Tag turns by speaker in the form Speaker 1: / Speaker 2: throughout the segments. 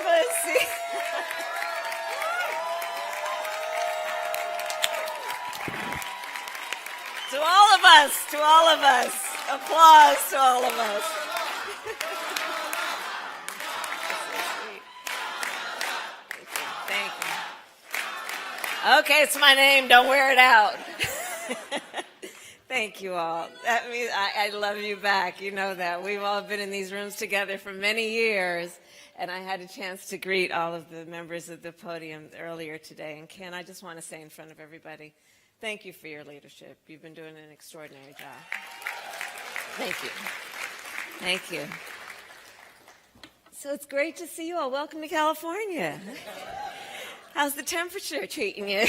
Speaker 1: us. See? To all of us, applause to all of us. Thank you. Okay, it's my name, don't wear it out. Thank you all. That means I love you back, you know that. We've all been in these rooms together for many years, and I had a chance to greet all of the members of the podium earlier today. And Ken, I just want to say in front of everybody, thank you for your leadership. You've been doing an extraordinary job. Thank you. Thank you. So it's great to see you all. Welcome to California. How's the temperature treating you?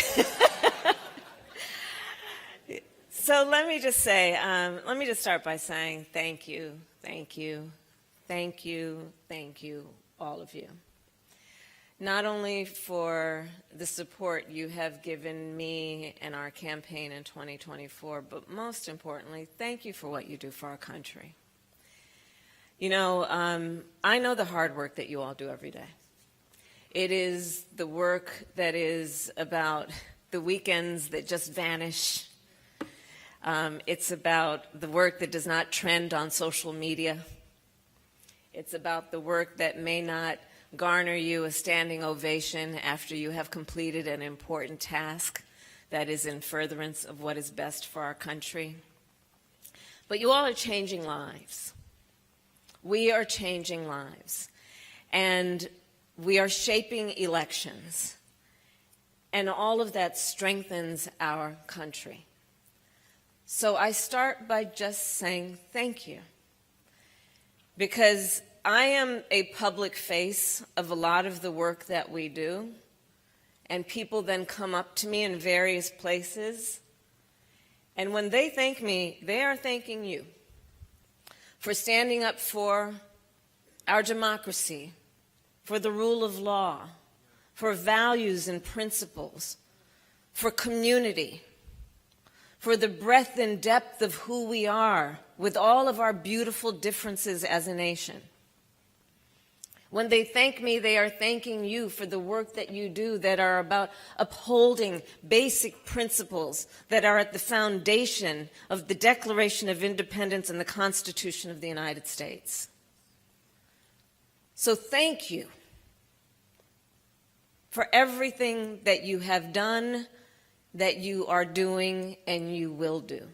Speaker 1: So let me just say, let me just start by saying thank you, thank you, thank you, thank you, all of you. Not only for the support you have given me and our campaign in 2024, but most importantly, thank you for what you do for our country. You know, I know the hard work that you all do every day. It is the work that is about the weekends that just vanish. It's about the work that does not trend on social media. It's about the work that may not garner you a standing ovation after you have completed an important task that is in furtherance of what is best for our country. But you all are changing lives. We are changing lives. And we are shaping elections. And all of that strengthens our country. So I start by just saying thank you. Because I am a public face of a lot of the work that we do, and people then come up to me in various places, and when they thank me, they are thanking you for standing up for our democracy, for the rule of law, for values and principles, for community, for the breadth and depth of who we are with all of our beautiful differences as a nation. When they thank me, they are thanking you for the work that you do that are about upholding basic principles that are at the foundation of the Declaration of Independence and the Constitution of the United States. So thank you for everything that you have done, that you are doing, and you will do.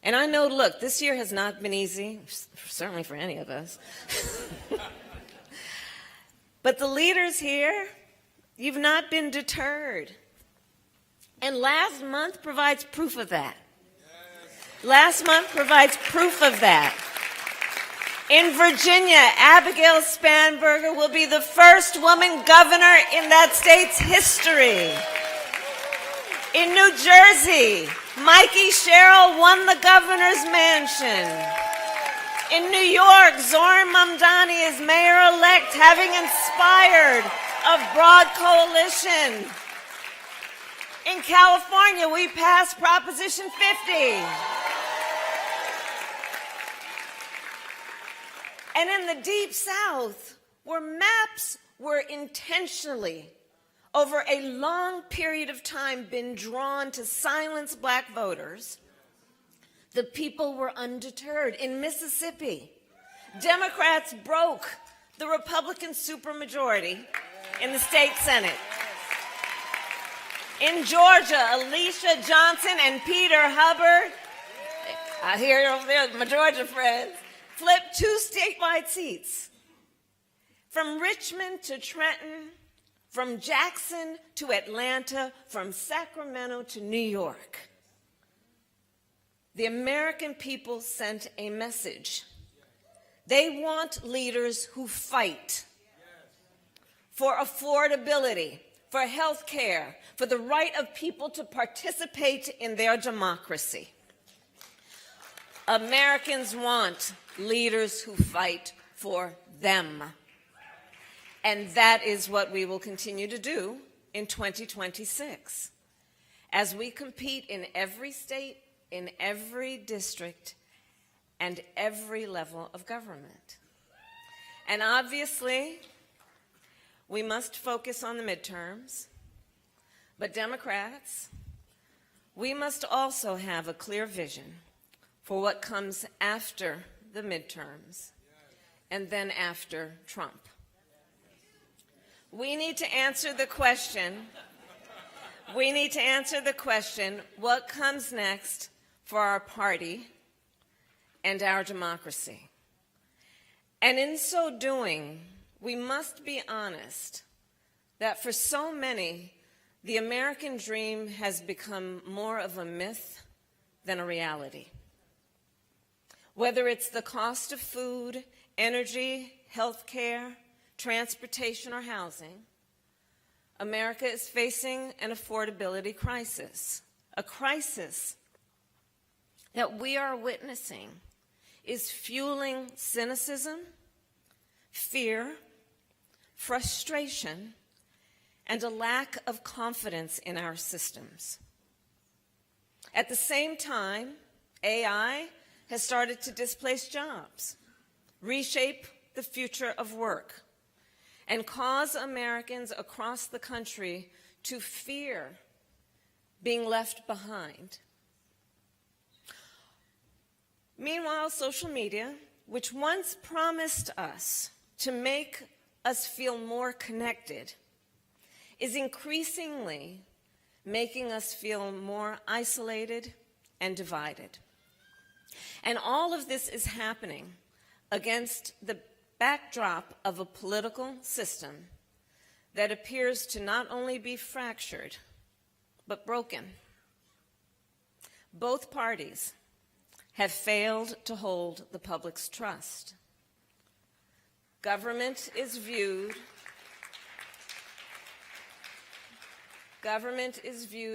Speaker 1: And I know, look, this year has not been easy, certainly for any of us. But the leaders here, you've not been deterred. And last month provides proof of that. Last month provides proof of that. In Virginia, Abigail Spanberger will be the first woman governor in that state's history. In New Jersey, Mikey Sherrill won the governor's mansion. In New York, Zohran Mamdani is mayor-elect, having inspired a broad coalition. In California, we passed Proposition 50. And in the Deep South, where maps were intentionally, over a long period of time, been drawn to silence black voters, the people were undeterred. In Mississippi, Democrats broke the Republican supermajority in the state Senate. In Georgia, Alicia Johnson and Peter Hubbard, I hear over there, my Georgia friends, flipped 2 statewide seats. From Richmond to Trenton, from Jackson to Atlanta, from Sacramento to New York. The American people sent a message. They want leaders who fight for affordability, for health care, for the right of people to participate in their democracy. Americans want leaders who fight for them. And that is what we will continue to do in 2026. As we compete in every state, in every district, and every level of government. And obviously, we must focus on the midterms, but Democrats, we must also have a clear vision for what comes after the midterms and then after Trump. We need to answer the question, what comes next for our party and our democracy? And in so doing, we must be honest that for so many, the American dream has become more of a myth than a reality. Whether it's the cost of food, energy, health care, transportation, or housing, America is facing an affordability crisis. A crisis that we are witnessing is fueling cynicism, fear, frustration, and a lack of confidence in our systems. At the same time, AI has started to displace jobs, reshape the future of work, and cause Americans across the country to fear being left behind. Meanwhile, social media, which once promised us to make us feel more connected, is increasingly making us feel more isolated and divided. And all of this is happening against the backdrop of a political system that appears to not only be fractured, but broken. Both parties have failed to hold the public's trust. Government is viewed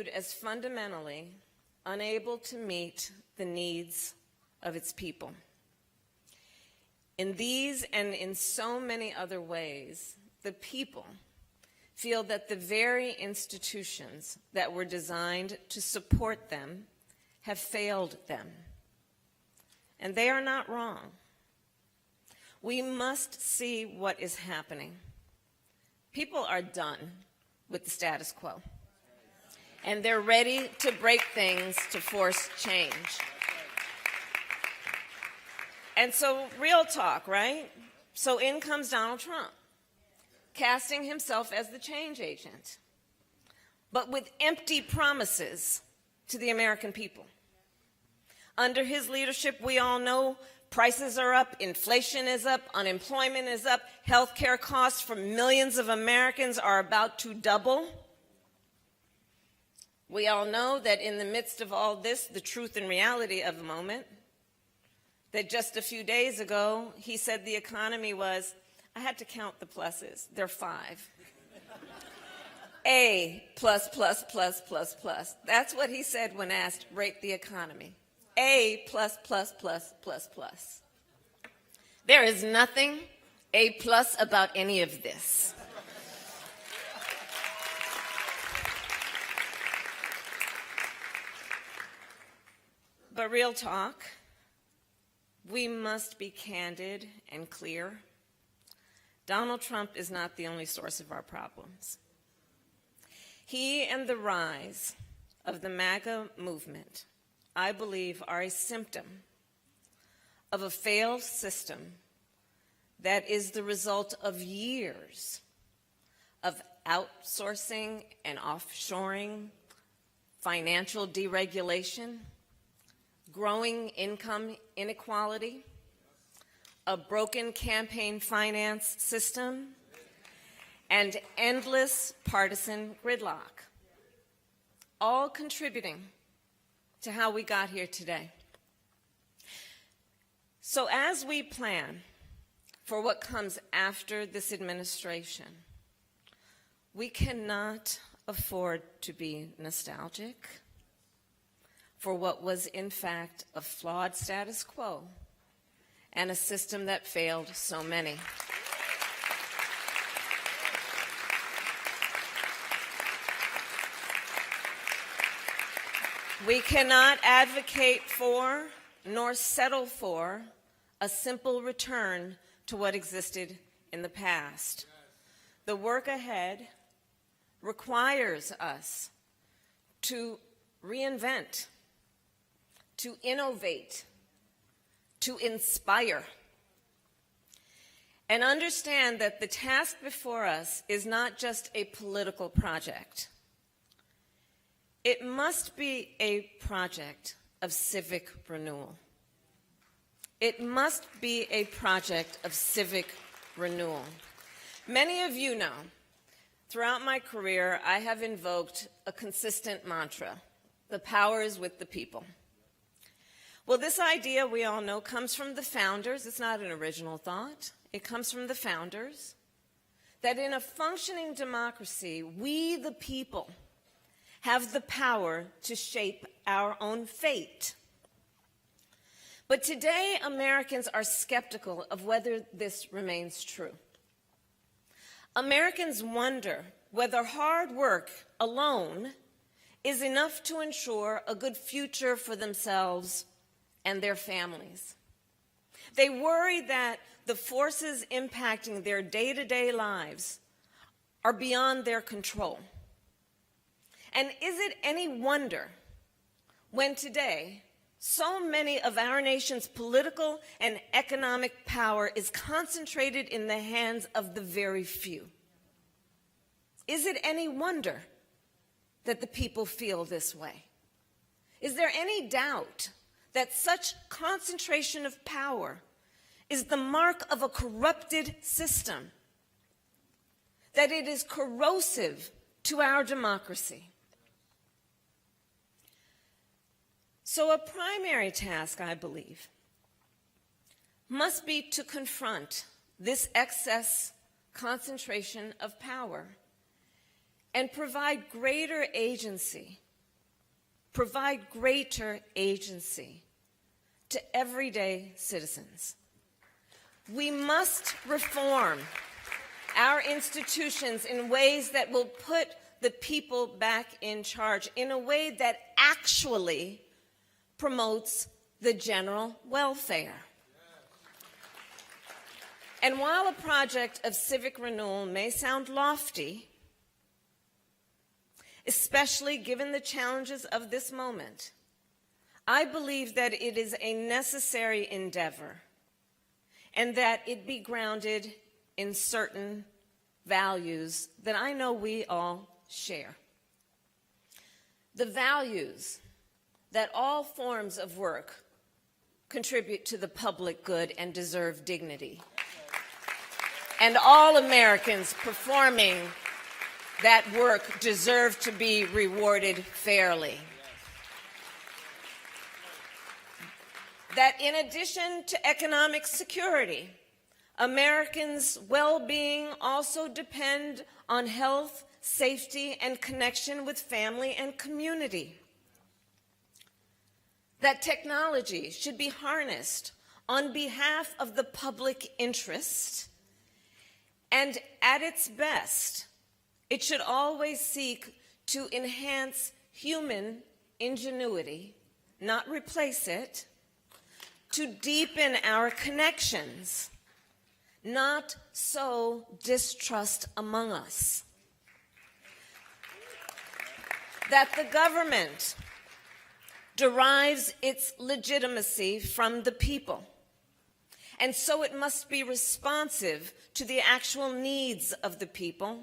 Speaker 1: as fundamentally unable to meet the needs of its people. In these and in so many other ways, the people feel that the very institutions that were designed to support them have failed them. And they are not wrong. We must see what is happening. People are done with the status quo, and they're ready to break things to force change. And so, real talk, right? So in comes Donald Trump, casting himself as the change agent, but with empty promises to the American people. Under his leadership, we all know prices are up, inflation is up, unemployment is up, health care costs for millions of Americans are about to double. We all know that in the midst of all this, the truth and reality of the moment, that just a few days ago, he said the economy was, I had to count the pluses, there are 5. A plus, plus, plus, plus, plus. That's what he said when asked, rate the economy. A plus, plus, plus, plus, plus. There is nothing A plus about any of this. But real talk, we must be candid and clear. Donald Trump is not the only source of our problems. He and the rise of the MAGA movement, I believe, are a symptom of a failed system that is the result of years of outsourcing and offshoring, financial deregulation, growing income inequality, a broken campaign finance system, and endless partisan gridlock, all contributing to how we got here today. So as we plan for what comes after this administration, we cannot afford to be nostalgic for what was in fact a flawed status quo and a system that failed so many. We cannot advocate for nor settle for a simple return to what existed in the past. the work ahead requires us to reinvent, to innovate, to inspire, and understand that the task before us is not just a political project. It must be a project of civic renewal. It must be a project of civic renewal. Many of you know, throughout my career, I have invoked a consistent mantra: the power is with the people. Well, this idea, we all know, comes from the founders. It's not an original thought. It comes from the founders, that in a functioning democracy, we, the people, have the power to shape our own fate. But today, Americans are skeptical of whether this remains true. Americans wonder whether hard work alone is enough to ensure a good future for themselves and their families. They worry that the forces impacting their day-to-day lives are beyond their control. And is it any wonder when today so many of our nation's political and economic power is concentrated in the hands of the very few? Is it any wonder that the people feel this way? Is there any doubt that such concentration of power is the mark of a corrupted system, that it is corrosive to our democracy? So a primary task, I believe, must be to confront this excess concentration of power and provide greater agency to everyday citizens. We must reform our institutions in ways that will put the people back in charge, in a way that actually promotes the general welfare. And while a project of civic renewal may sound lofty, especially given the challenges of this moment, I believe that it is a necessary endeavor and that it be grounded in certain values that I know we all share. The values that all forms of work contribute to the public good and deserve dignity, and all Americans performing that work deserve to be rewarded fairly. That in addition to economic security, Americans' well-being also depend on health, safety, and connection with family and community. That technology should be harnessed on behalf of the public interest, and at its best, it should always seek to enhance human ingenuity, not replace it, to deepen our connections, not sow distrust among us. That the government derives its legitimacy from the people, and so it must be responsive to the actual needs of the people,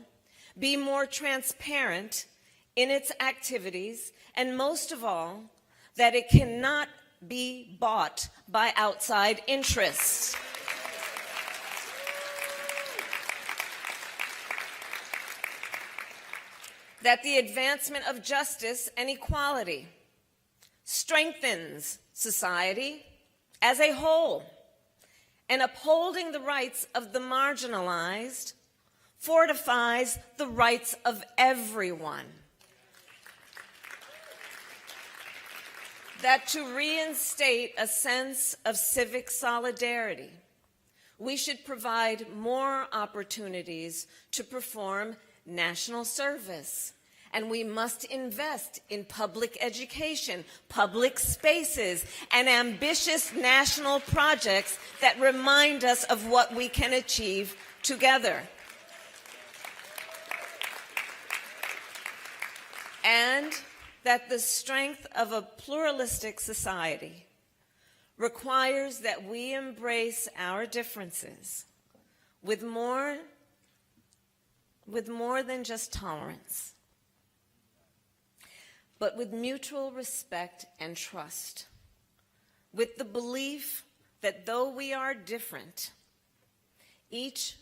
Speaker 1: be more transparent in its activities, and most of all, that it cannot be bought by outside interests. That the advancement of justice and equality strengthens society as a whole, and upholding the rights of the marginalized fortifies the rights of everyone. That to reinstate a sense of civic solidarity, we should provide more opportunities to perform national service, and we must invest in public education, public spaces, and ambitious national projects that remind us of what we can achieve together. and that the strength of a pluralistic society requires that we embrace our differences with more than just tolerance, but with mutual respect and trust, with the belief that though we are different, each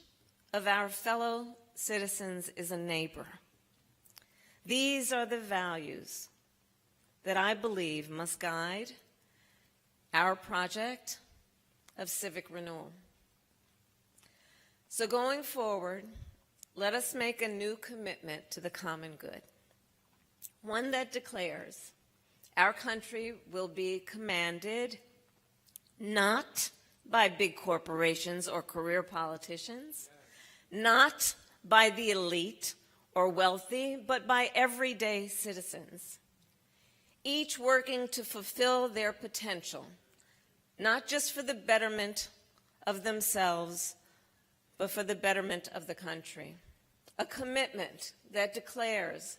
Speaker 1: of our fellow citizens is a neighbor. These are the values that I believe must guide our project of civic renewal. So going forward, let us make a new commitment to the common good, one that declares our country will be commanded not by big corporations or career politicians, not by the elite or wealthy, but by everyday citizens, each working to fulfill their potential, not just for the betterment of themselves, but for the betterment of the country. A commitment that declares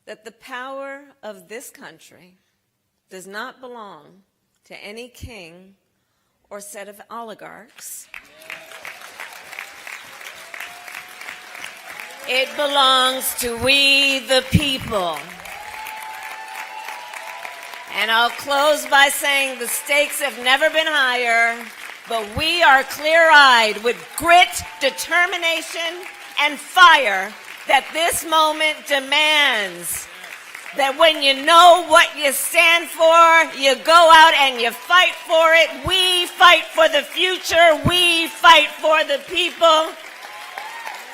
Speaker 1: that the power of this country does not belong to any king or set of oligarchs. It belongs to we the people. And I'll close by saying the stakes have never been higher, but we are clear-eyed with grit, determination, and fire that this moment demands. That when you know what you stand for, you go out and you fight for it. We fight for the future. We fight for the people.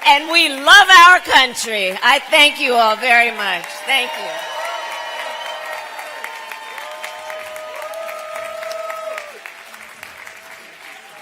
Speaker 1: And we love our country. I thank you all very much. Thank you.